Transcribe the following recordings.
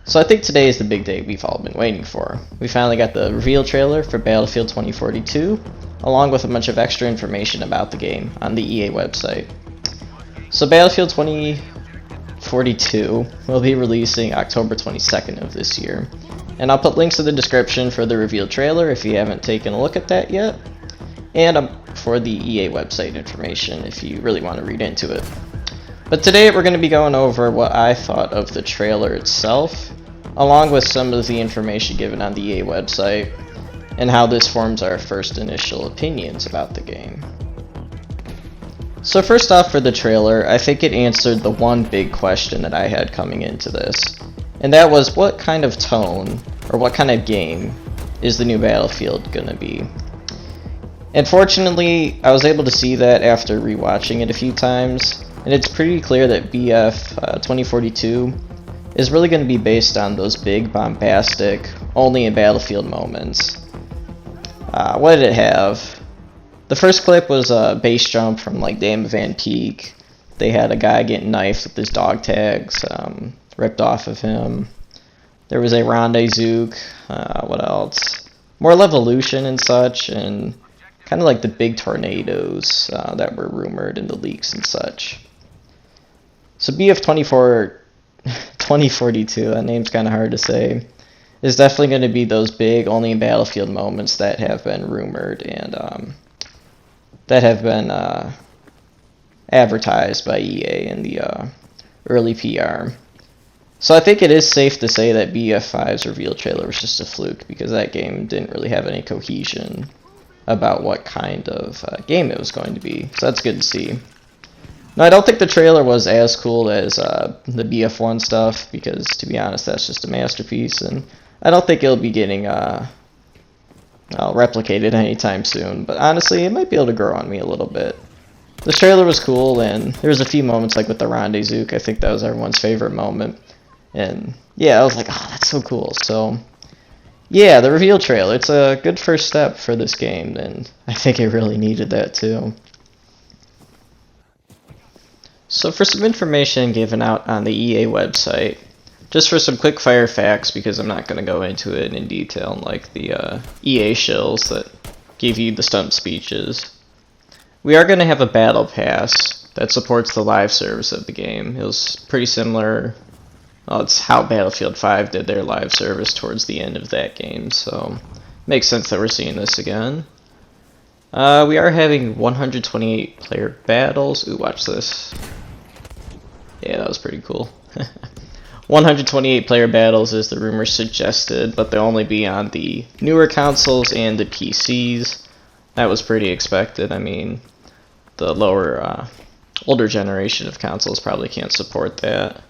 So I think today is the big day we've all been waiting for. We finally got the reveal trailer for Battlefield 2042, along with a bunch of extra information about the game on the EA website. So Battlefield 2042 will be releasing October 22nd of this year, and I'll put links in the description for the reveal trailer if you haven't taken a look at that yet, and for the EA website information if you really want to read into it. But today we're going to be going over what I thought of the trailer itself, along with some of the information given on the EA website, and how this forms our first initial opinions about the game. So first off, for the trailer, I think it answered the one big question that I had coming into this, and that was what kind of tone, or what kind of game, is the new Battlefield going to be? And fortunately, I was able to see that after rewatching it a few times, and it's pretty clear that BF 2042 is really going to be based on those big, bombastic, only in Battlefield moments. What did it have? The first clip was a base jump from like Dame Van Peek. They had a guy getting knifed with his dog tags ripped off of him. There was a rendezvous. What else? More Levolution and such, and kind of like the big tornadoes that were rumored in the leaks and such. So BF 2042, that name's kind of hard to say, is definitely going to be those big, only in Battlefield moments that have been rumored and that have been advertised by EA in the early PR. So I think it is safe to say that BF5's reveal trailer was just a fluke, because that game didn't really have any cohesion about what kind of game it was going to be. So that's good to see. Now, I don't think the trailer was as cool as the BF1 stuff, because, to be honest, that's just a masterpiece, and I don't think it'll be getting replicated anytime soon, but honestly, it might be able to grow on me a little bit. This trailer was cool, and there was a few moments, like with the rendezvous. I think that was everyone's favorite moment, and yeah, I was like, oh, that's so cool. So yeah, the reveal trailer, it's a good first step for this game, and I think it really needed that too. So for some information given out on the EA website, just for some quick fire facts, because I'm not going to go into it in detail like the EA shills that give you the stump speeches. We are going to have a battle pass that supports the live service of the game. It was pretty similar. Well, it's how Battlefield 5 did their live service towards the end of that game, so makes sense that we're seeing this again. We are having 128 player battles. Ooh, watch this. Yeah, that was pretty cool. 128 player battles is the rumor suggested, but they'll only be on the newer consoles and the PCs. That was pretty expected. I mean, the lower, older generation of consoles probably can't support that.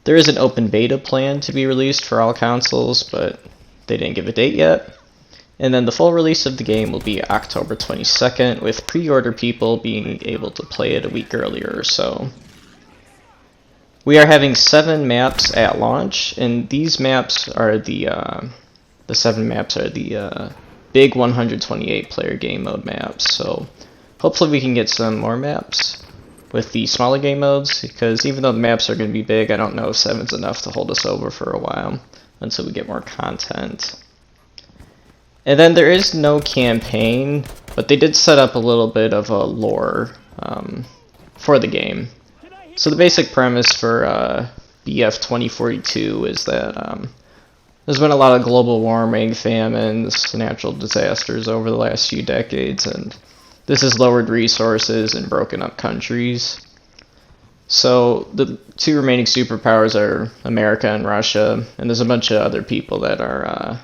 There is an open beta plan to be released for all consoles, but they didn't give a date yet. And then the full release of the game will be October 22nd, with pre-order people being able to play it a week earlier or so. We are having 7 maps at launch, and these maps are the 7 maps are the big 128 player game mode maps. So hopefully we can get some more maps with the smaller game modes, because even though the maps are going to be big, I don't know if 7's enough to hold us over for a while until we get more content. And then there is no campaign, but they did set up a little bit of a lore for the game. So the basic premise for BF 2042 is that there's been a lot of global warming, famines, natural disasters over the last few decades, and this has lowered resources and broken up countries. So the 2 remaining superpowers are America and Russia, and there's a bunch of other people that are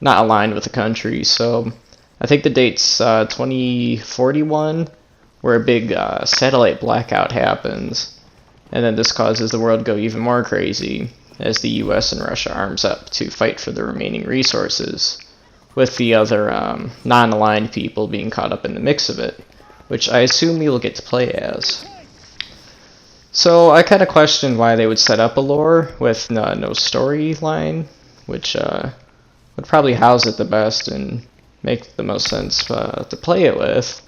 not aligned with the country. So I think the date's 2041, where a big satellite blackout happens. And then this causes the world to go even more crazy as the US and Russia arms up to fight for the remaining resources, with the other non-aligned people being caught up in the mix of it, which I assume we will get to play as. So I kind of questioned why they would set up a lore with no storyline, which would probably house it the best and make the most sense to play it with.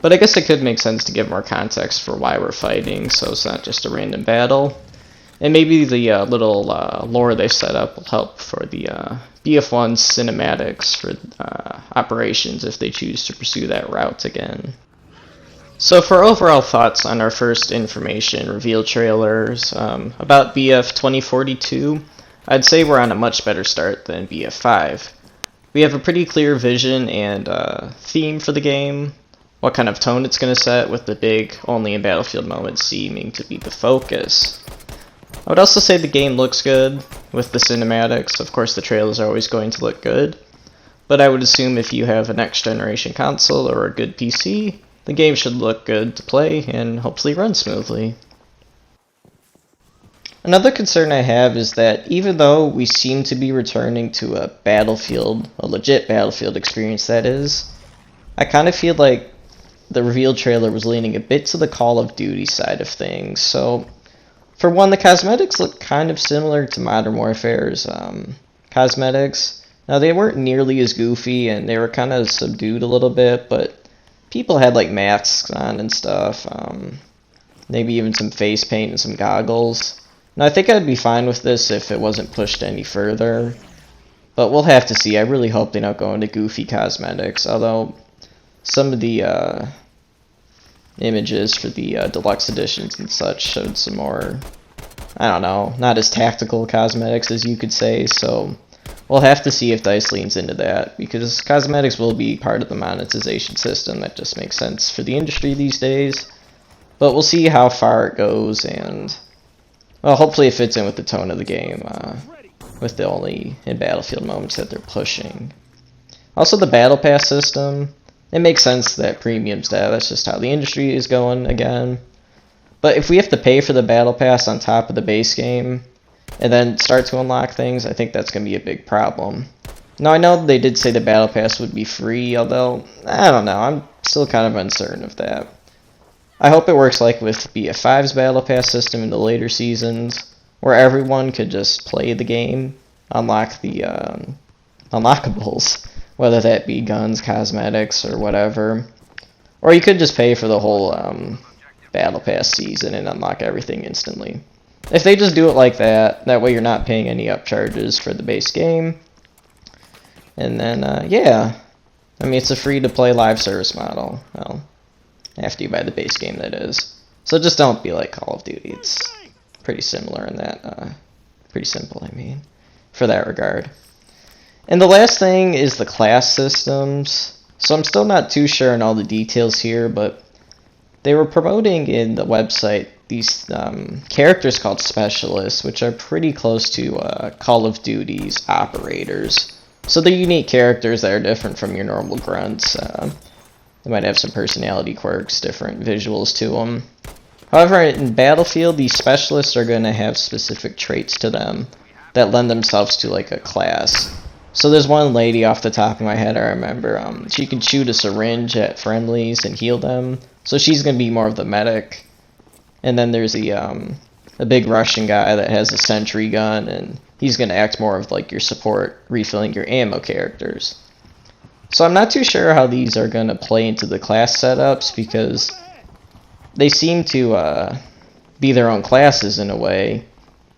But I guess it could make sense to give more context for why we're fighting, so it's not just a random battle. And maybe the little lore they set up will help for the BF1 cinematics for operations if they choose to pursue that route again. So for overall thoughts on our first information reveal trailers about BF 2042, I'd say we're on a much better start than BF5. We have a pretty clear vision and theme for the game, what kind of tone it's going to set with the big only in Battlefield moments seeming to be the focus. I would also say the game looks good with the cinematics. Of course the trailers are always going to look good, but I would assume if you have a next generation console or a good PC, the game should look good to play and hopefully run smoothly. Another concern I have is that even though we seem to be returning to a legit Battlefield experience that is, I kind of feel like the reveal trailer was leaning a bit to the Call of Duty side of things. So, for one, the cosmetics look kind of similar to Modern Warfare's cosmetics. Now, they weren't nearly as goofy and they were kind of subdued a little bit, but people had like masks on and stuff, maybe even some face paint and some goggles. Now I think I'd be fine with this if it wasn't pushed any further, but we'll have to see. I really hope they don't go into goofy cosmetics, although some of the images for the deluxe editions and such showed some more, I don't know, not as tactical cosmetics as you could say, so we'll have to see if DICE leans into that, because cosmetics will be part of the monetization system. That just makes sense for the industry these days. But we'll see how far it goes, and, well, hopefully it fits in with the tone of the game, with the only in Battlefield moments that they're pushing. Also, the Battle Pass system, it makes sense that premium's that. That's just how the industry is going again. But if we have to pay for the Battle Pass on top of the base game, and then start to unlock things, I think that's going to be a big problem. Now, I know they did say the Battle Pass would be free, although, I don't know, I'm still kind of uncertain of that. I hope it works like with BF5's Battle Pass system in the later seasons, where everyone could just play the game, unlock the unlockables, whether that be guns, cosmetics, or whatever. Or you could just pay for the whole Battle Pass season and unlock everything instantly. If they just do it like that, that way you're not paying any upcharges for the base game. And then, yeah. I mean, it's a free-to-play live service model. Well, after you buy the base game, that is. So just don't be like Call of Duty. It's pretty similar in that, pretty simple, I mean, for that regard. And the last thing is the class systems. So I'm still not too sure on all the details here, but they were promoting in the website these characters called specialists, which are pretty close to Call of Duty's operators. So they're unique characters that are different from your normal grunts. They might have some personality quirks, different visuals to them. However, in Battlefield, these specialists are going to have specific traits to them that lend themselves to like a class. So there's one lady off the top of my head I remember. She can shoot a syringe at friendlies and heal them. So she's going to be more of the medic. And then there's a big Russian guy that has a sentry gun, and he's going to act more of like your support, refilling your ammo characters. So I'm not too sure how these are going to play into the class setups, because they seem to be their own classes in a way,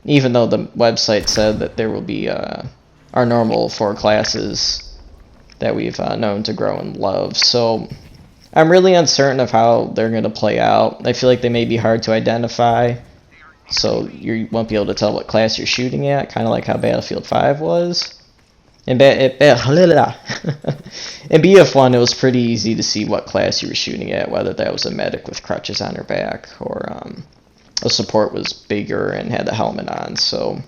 even though the website said that there will be our normal 4 classes that we've known to grow and love. So I'm really uncertain of how they're going to play out. I feel like they may be hard to identify, so you won't be able to tell what class you're shooting at, kind of like how Battlefield 5 was. In BF1, it was pretty easy to see what class you were shooting at, whether that was a medic with crutches on her back, or a support was bigger and had a helmet on. So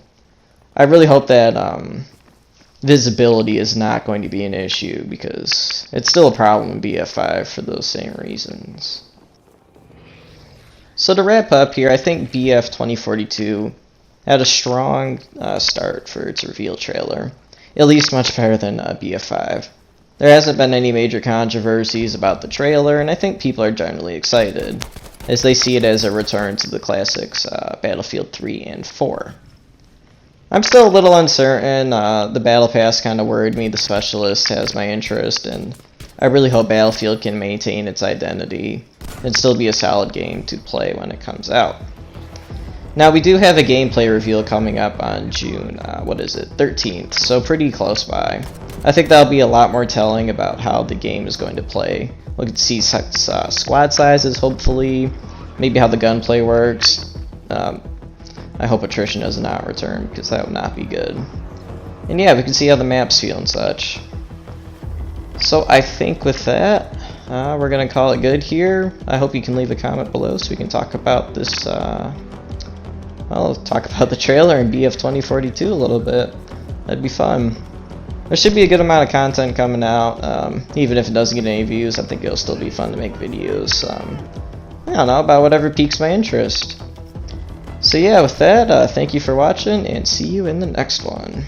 I really hope that visibility is not going to be an issue, because it's still a problem in BF5 for those same reasons. So to wrap up here, I think BF 2042 had a strong start for its reveal trailer, at least much better than BF5. There hasn't been any major controversies about the trailer, and I think people are generally excited, as they see it as a return to the classics Battlefield 3 and 4. I'm still a little uncertain. The Battle Pass kind of worried me. The Specialist has my interest, and I really hope Battlefield can maintain its identity and still be a solid game to play when it comes out. Now we do have a gameplay reveal coming up on June, 13th, so pretty close by. I think that'll be a lot more telling about how the game is going to play. We'll get to see squad sizes, hopefully, maybe how the gunplay works. I hope attrition does not return, because that would not be good. And yeah, we can see how the maps feel and such. So I think with that, we're going to call it good here. I hope you can leave a comment below so we can talk about this, well, talk about the trailer and BF 2042 a little bit. That'd be fun. There should be a good amount of content coming out. Even if it doesn't get any views, I think it'll still be fun to make videos. I don't know, about whatever piques my interest. So yeah, with that, thank you for watching, and see you in the next one.